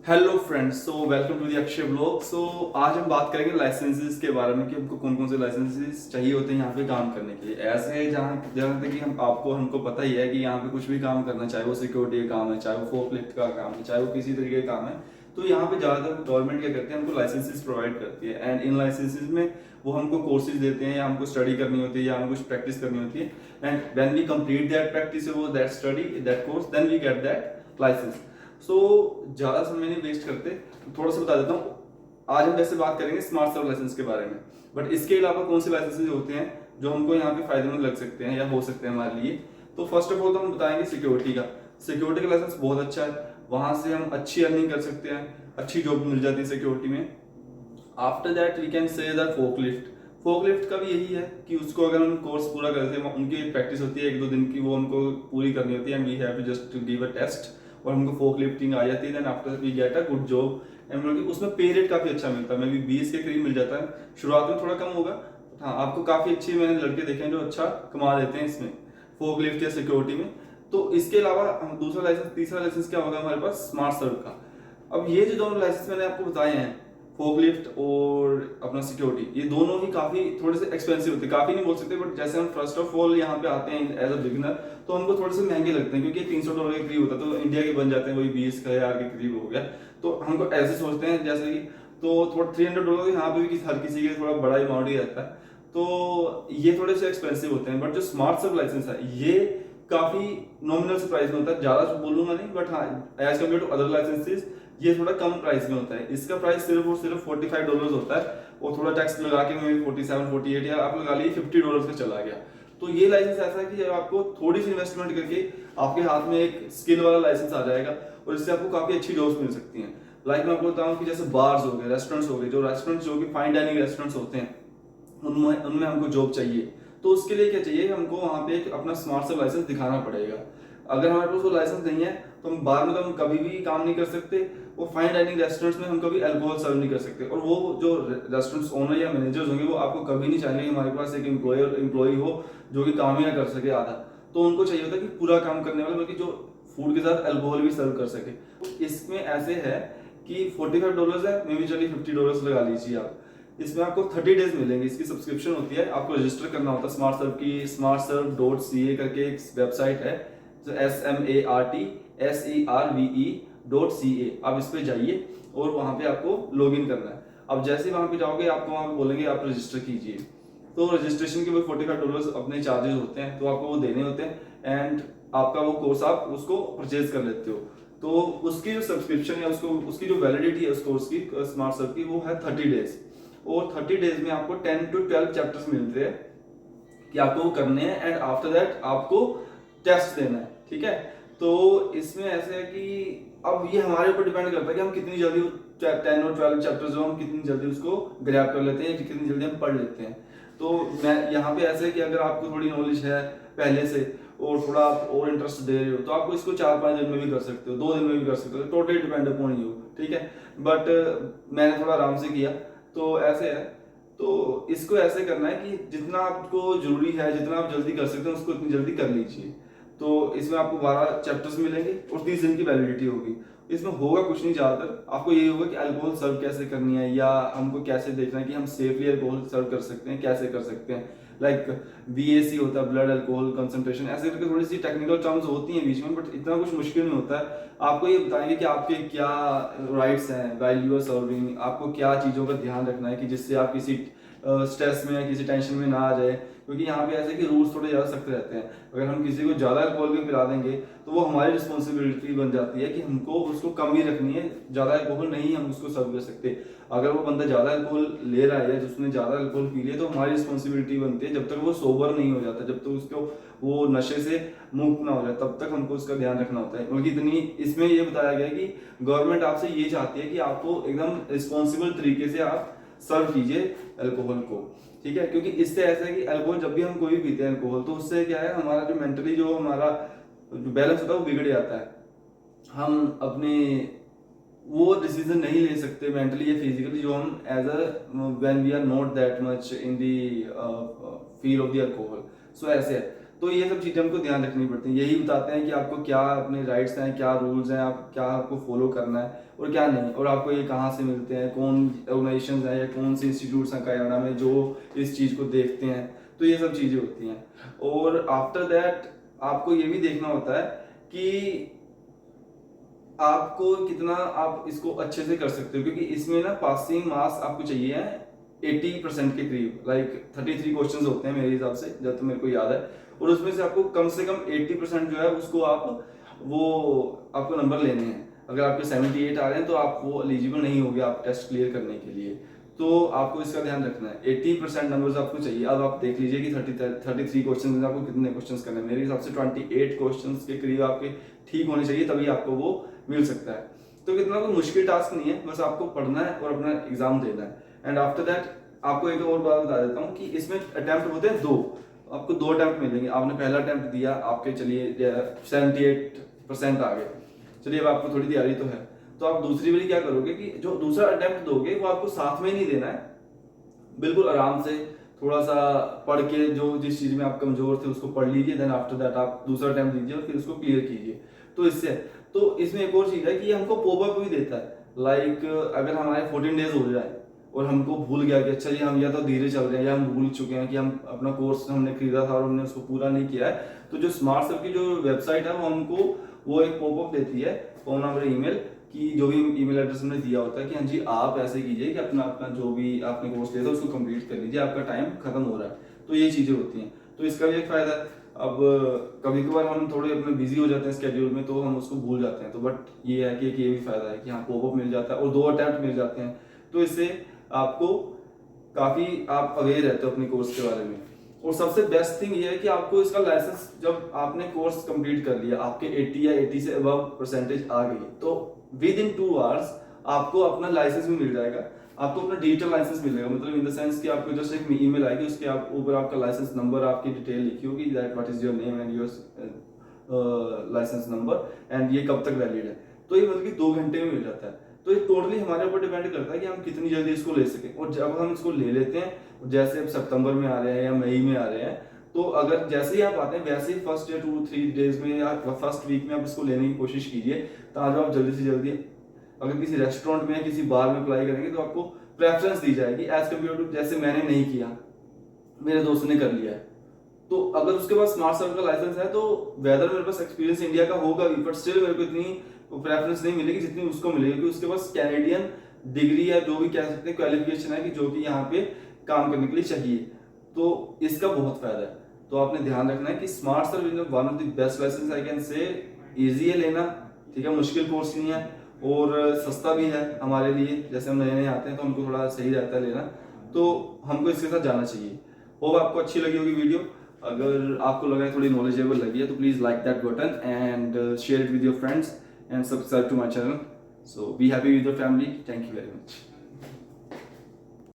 Hello friends, so welcome to the Akshay blog. So आज हम बात करेंगे लाइसेंसेस के बारे में कि हमको कौन कौन से लाइसेंसेस चाहिए होते हैं यहाँ पे काम करने के लिए। ऐसे जहाँ जहाँ तक कि हमको पता ही है कि यहाँ पे कुछ भी काम करना, चाहे वो सिक्योरिटी का काम है, चाहे वो फोकलिफ्ट का काम है, चाहे वो किसी तरीके का काम है, तो यहाँ पे ज़्यादातर गवर्नमेंट क्या करते हैं, हमको लाइसेंसेस प्रोवाइड करती है। एंड इन लाइसेंसेस में वो हमको कोर्सेज देते हैं, या हमको स्टडी करनी होती है, या हमको कुछ प्रैक्टिस करनी होती है। And when we complete that practice वो that study that course, then we get that licence. So ज़्यादा समय नहीं वेस्ट करते, थोड़ा सा बता देता हूँ। आज हम वैसे बात करेंगे स्मार्ट सर्व लाइसेंस के बारे में, बट इसके अलावा कौन से लाइसेंसेज होते हैं जो हमको यहाँ पे फायदेमंद लग सकते हैं या हो सकते हैं हमारे लिए। तो फर्स्ट ऑफ ऑल तो हम बताएंगे सिक्योरिटी का। सिक्योरिटी का लाइसेंस बहुत अच्छा है, वहां से हम अच्छी अर्निंग कर सकते हैं, अच्छी जॉब मिल जाती है सिक्योरिटी में। After that we can say that forklift. Forklift का भी यही है कि उसको अगर हम कोर्स पूरा करते हैं, उनकी प्रैक्टिस होती है 1-2 दिन की, वो हमको पूरी करनी होती है, and we have to just give a test और हमको फोक लिफ्टिंग आ जाती है। Then after we get a good job, and उसमें पे रेट काफी अच्छा मिलता है, मे बी 20 के करीब मिल जाता है। शुरुआत में थोड़ा कम होगा, हाँ आपको काफी अच्छी, मैंने लड़के देखे हैं जो अच्छा कमा लेते हैं इसमें फोक लिफ्ट या सिक्योरिटी में। तो इसके अलावा हम दूसरा लाइसेंस, तीसरा लाइसेंस क्या होगा हमारे पास, स्मार्ट सर्व का। अब ये जो दोनों लाइसेंस मैंने आपको बताए हैं, फोकलिफ्ट और अपना सिक्योरिटी, ये दोनों ही काफी थोड़े से एक्सपेंसिव होते हैं, काफी नहीं बोल सकते, बट जैसे हम फर्स्ट ऑफ ऑल यहाँ पे आते हैं एज अ बिगिनर, तो हमको थोड़े से महंगे लगते हैं, क्योंकि $300 के करीब होता है, तो इंडिया के बन जाते हैं वही 20,000 के करीब हो गया। तो हमको ऐसे सोचते हैं जैसे कि, तो थोड़ा $300 यहाँ पे भी हर किसी के थोड़ा बड़ा अमाउंट ही रहता है, तो ये थोड़े से एक्सपेंसिव होते हैं। बट जो स्मार्ट सर्व लाइसेंस है ये काफी नॉमिनल से प्राइस में होता है, ज्यादा बोलूंगा नहीं, बट हाँ as compare to other licences ये थोड़ा कम प्राइस में होता है। इसका प्राइस सिर्फ और सिर्फ $45 होता है, और थोड़ा टैक्स लगा के में 47-48 या आप लगा लीजिए $50 पे चला गया। तो ये लाइसेंस ऐसा है कि जब आपको थोड़ी सी इन्वेस्टमेंट करके आपके हाथ में एक स्किल वाला लाइसेंस आ जाएगा, और इससे आपको काफी अच्छी जॉब्स मिल सकती हैं। लाइक मैं आपको बताऊं कि जैसे बार्स हो गए, रेस्टोरेंट्स हो गए, जो रेस्टोरेंट्स जो कि फाइन डाइनिंग रेस्टोरेंट्स होते हैं, उनमें उनमें हमको जॉब चाहिए। तो उसके लिए क्या चाहिए, हमको वहां पे एक अपना स्मार्ट सर्व लाइसेंस दिखाना पड़ेगा। अगर हमारे पास वो लाइसेंस नहीं है तो हम बाहर में तो हम कभी भी काम नहीं कर सकते। वो फाइन डाइनिंग रेस्टोरेंट्स में हम कभी अल्कोहल सर्व नहीं कर सकते, और वो जो रेस्टोरेंट्स ओनर या मैनेजर्स होंगे वो आपको कभी नहीं चाहेंगे कि हमारे पास एक एम्प्लॉय हो जो कि काम ही ना कर सके आधा। तो उनको चाहिए होता है कि पूरा काम करने वाला, बल्कि जो फूड के साथ अल्कोहल भी सर्व कर सके। इसमें ऐसे है कि $45 है, मे बी चलिए $50 लगा लीजिए आप। इसमें आपको 30 डेज मिलेंगे, इसकी सब्सक्रिप्शन होती है, आपको रजिस्टर करना होता है स्मार्ट सर्व की। smartserve.ca करके एक वेबसाइट है, जो SMARTSERVE.ca, आप इस पे जाइए और वहां पे आपको लॉग इन करना है। अब जैसे ही वहां पे जाओगे आपको वहां पे बोलेंगे आप रजिस्टर कीजिए, तो रजिस्ट्रेशन के वो $45 अपने चार्जेस होते हैं, तो आपको वो देने होते हैं, एंड आपका वो कोर्स आप उसको परचेज कर लेते हो। तो उसकी जो सब्सक्रिप्शन या उसकी जो वैलिडिटी है उस कोर्स की, स्मार्ट सर्व की, वो है 30 डेज। और 30 डेज में आपको 10 to 12 चैप्टर्स मिलते हैं कि आपको वो करने हैं, एंड आफ्टर दैट आपको टेस्ट देना है, ठीक है। तो इसमें ऐसे है कि अब ये हमारे ऊपर डिपेंड करता है कि हम कितनी जल्दी 10 और 12 चैप्टर्स जो हम कितनी जल्दी उसको ग्रैब कर लेते हैं, कितनी जल्दी हम पढ़ लेते हैं। तो मैं यहाँ पे ऐसे है कि अगर आपको थोड़ी नॉलेज है पहले से और थोड़ा आप और इंटरेस्ट दे रहे हो, तो आपको इसको 4-5 दिन में भी कर सकते हो, 2 दिन में भी कर सकते हो, टोटली डिपेंड अपॉन यू, ठीक है। बट मैंने थोड़ा आराम से किया, तो ऐसे है। तो इसको ऐसे करना है कि जितना आपको जरूरी है, जितना आप जल्दी कर सकते हैं उसको इतनी जल्दी कर लीजिए। तो इसमें आपको 12 चैप्टर्स मिलेंगे और 30 दिन की वैलिडिटी होगी। इसमें होगा कुछ नहीं, ज्यादातर आपको ये होगा कि अल्कोहल सर्व कैसे करनी है, या हमको कैसे देखना है कि हम सेफली अल्कोहल सर्व कर सकते हैं, कैसे कर सकते हैं। लाइक BAC होता है, ब्लड अल्कोहल कंसंट्रेशन, ऐसे करके थोड़ी सी टेक्निकल टर्म्स होती हैं बीच में, बट इतना कुछ मुश्किल नहीं होता है। आपको ये बताएंगे कि आपके क्या राइट्स हैं व्हाइल यू आर सर्विंग, आपको क्या चीज़ों का ध्यान रखना है कि जिससे आप किसी स्ट्रेस में या किसी टेंशन में ना आ जाए। क्योंकि यहाँ पे ऐसे कि रूल्स थोड़े ज़्यादा सख्त रहते हैं, अगर हम किसी को ज़्यादा अल्कोहल भी पिला देंगे तो वो हमारी रिस्पॉन्सिबिलिटी बन जाती है कि हमको उसको कम ही रखनी है, ज़्यादा अल्कोहल नहीं हम उसको सर्व कर सकते। अगर वो बंदा ज़्यादा अल्कोहल ले रहा है या जिसने ज़्यादा अल्कोहल पी लिया, तो हमारी रिस्पॉन्सिबिलिटी बनती है, जब तक वो सोबर नहीं हो जाता, जब तक उसको वो नशे से मुक्त ना हो जाए, तब तक हमको उसका ध्यान रखना होता है। बल्कि इतनी इसमें ये बताया गया है कि गवर्नमेंट आपसे ये चाहती है कि आपको एकदम रिस्पॉन्सिबल तरीके से आप सर्व कीजिए अल्कोहल को, ठीक है। क्योंकि इससे ऐसा है कि अल्कोहल जब भी हम कोई भी पीते हैं अल्कोहल, तो उससे क्या है, हमारा जो मेंटली जो हमारा जो बैलेंस होता है वो बिगड़ जाता है। हम अपने वो डिसीजन नहीं ले सकते मेंटली या फिजिकली, जो हम as a when we are not that much in the feel of the alcohol. So ऐसे है। तो ये सब चीज़ें हमको ध्यान रखनी पड़ती हैं। यही बताते हैं कि आपको क्या अपने राइट्स हैं, क्या रूल्स हैं, आप क्या आपको फॉलो करना है और क्या नहीं, और आपको ये कहाँ से मिलते हैं, कौन ऑर्गेनाइजेशन हैं या कौन से इंस्टीट्यूट्स हैं कनाडा में जो इस चीज़ को देखते हैं। तो ये सब चीज़ें होती हैं। और आफ्टर दैट आपको ये भी देखना होता है कि आपको कितना आप इसको अच्छे से कर सकते हो, क्योंकि इसमें ना पासिंग मार्क्स आपको चाहिए है 80% के करीब, लाइक 33 क्वेश्चंस होते हैं मेरे हिसाब से, जब तक मेरे को याद है। और उसमें से आपको कम से कम 80% जो है उसको आपको नंबर लेने हैं। अगर आपके 78 आ रहे हैं तो आप वो एलिजिबल नहीं होगे आप टेस्ट क्लियर करने के लिए। तो आपको इसका ध्यान रखना है, 80% नंबर्स आपको चाहिए। अब आप देख लीजिए कि 33 क्वेश्चन में आपको कितने क्वेश्चन करने हैं। मेरे हिसाब से 28 क्वेश्चन के करीब आपके ठीक होने चाहिए, तभी आपको वो मिल सकता है। तो कितना कोई मुश्किल टास्क नहीं है, बस आपको पढ़ना है और अपना एग्जाम देना है। एंड आफ्टर दैट आपको एक और बात बता देता हूँ कि इसमें अटेम्प्ट होते हैं 2, आपको 2 अटेम्प्ट मिलेंगे। आपने पहला अटेम्प्ट दिया, आपके चलिए 78% आ गए, चलिए अब आपको थोड़ी तैयारी तो है, तो आप दूसरी वाली क्या करोगे कि जो दूसरा अटेम्प्ट दोगे वो आपको साथ में नहीं देना है, बिल्कुल आराम से थोड़ा सा पढ़ के जो जिस चीज में आप कमजोर थे उसको पढ़ लीजिए, देन आफ्टर दैट आप दूसरा अटेम्प्ट दीजिए और फिर उसको क्लियर कीजिए। तो इसमें एक और चीज है कि हमको पॉपअप भी देता है, लाइक अगर हमारे 14 डेज हो जाए और हमको भूल गया कि अच्छा जी हम या तो धीरे चल रहे हैं या हम भूल चुके हैं कि हम अपना कोर्स हमने खरीदा था और हमने उसको पूरा नहीं किया है, तो जो स्मार्ट सर्व की जो वेबसाइट है वो हमको वो एक पॉपअप देती है फोन नंबर ईमेल कि जो भी ईमेल एड्रेस हमने दिया होता है कि हाँ जी आप ऐसे कीजिए कि अपना अपना जो भी आपने कोर्स लिया था उसको कंप्लीट कर लीजिए, आपका टाइम खत्म हो रहा है। तो ये चीजें होती हैं, तो इसका भी एक फायदा है। अब कभी कभार हम थोड़े अपने बिजी हो जाते हैं स्केड्यूल में तो हम उसको भूल जाते हैं, तो बट ये है कि ये भी फायदा है कि हाँ पॉपअप मिल जाता है और 2 अटेम्प्ट मिल जाते हैं। तो इससे आपको काफी आप अवेयर रहते हो अपने कोर्स के बारे में। और सबसे बेस्ट थिंग ये है कि आपको इसका लाइसेंस जब आपने कोर्स कंप्लीट कर लिया, आपके 80 या 80 से अबव परसेंटेज आ गई, तो विद इन 2 आवर्स आपको अपना लाइसेंस भी मिल जाएगा। आपको अपना डिजिटल लाइसेंस मिलेगा, मतलब इन द सेंस कि आपको जस्ट एक ईमेल आएगी, उसके ऊपर आपका लाइसेंस नंबर, आपकी डिटेल लिखी होगी, that what is your name and your licence number and ये कब तक वैलिड है। तो ये मतलब कि 2 घंटे में मिल जाता है। तो ये टोटली हमारे ऊपर डिपेंड करता है कि हम कितनी जल्दी इसको ले सकें। और जब हम इसको ले लेते हैं, जैसे अब सितंबर में आ रहे हैं या मई में आ रहे हैं, तो अगर जैसे ही आप आते हैं वैसे ही फर्स्ट या 2-3 डेज में या फर्स्ट वीक में आप इसको लेने की कोशिश कीजिए, ताकि आप जल्दी से जल्दी अगर किसी रेस्टोरेंट में या किसी बार में अप्लाई करेंगे तो आपको प्रेफरेंस दी जाएगी एज कम्पेयर टू जैसे मैंने नहीं किया, मेरे दोस्त ने कर लिया है। तो अगर उसके पास स्मार्ट सर्व का लाइसेंस है तो वेदर मेरे पास एक्सपीरियंस इंडिया का होगा भी, बट स्टिल मेरे को इतनी प्रेफरेंस नहीं मिलेगी जितनी उसको मिलेगी, क्योंकि उसके पास कैनेडियन डिग्री या जो भी कह सकते हैं क्वालिफिकेशन है कि जो कि यहाँ पे काम करने के लिए चाहिए। तो इसका बहुत फायदा है। तो आपने ध्यान रखना है कि smart serve is one of the best licence I can say. Easy है लेना, ठीक है, मुश्किल कोर्स नहीं है और सस्ता भी है हमारे लिए, जैसे हम नए नए आते हैं तो हमको थोड़ा सही रहता है लेना, तो हमको इसके साथ जाना चाहिए। होप आपको अच्छी लगी होगी वीडियो। अगर आपको लगा है थोड़ी नॉलेजेबल लगी है तो please like that button and share it with your friends and subscribe to my channel. So be happy with your family. Thank you very much.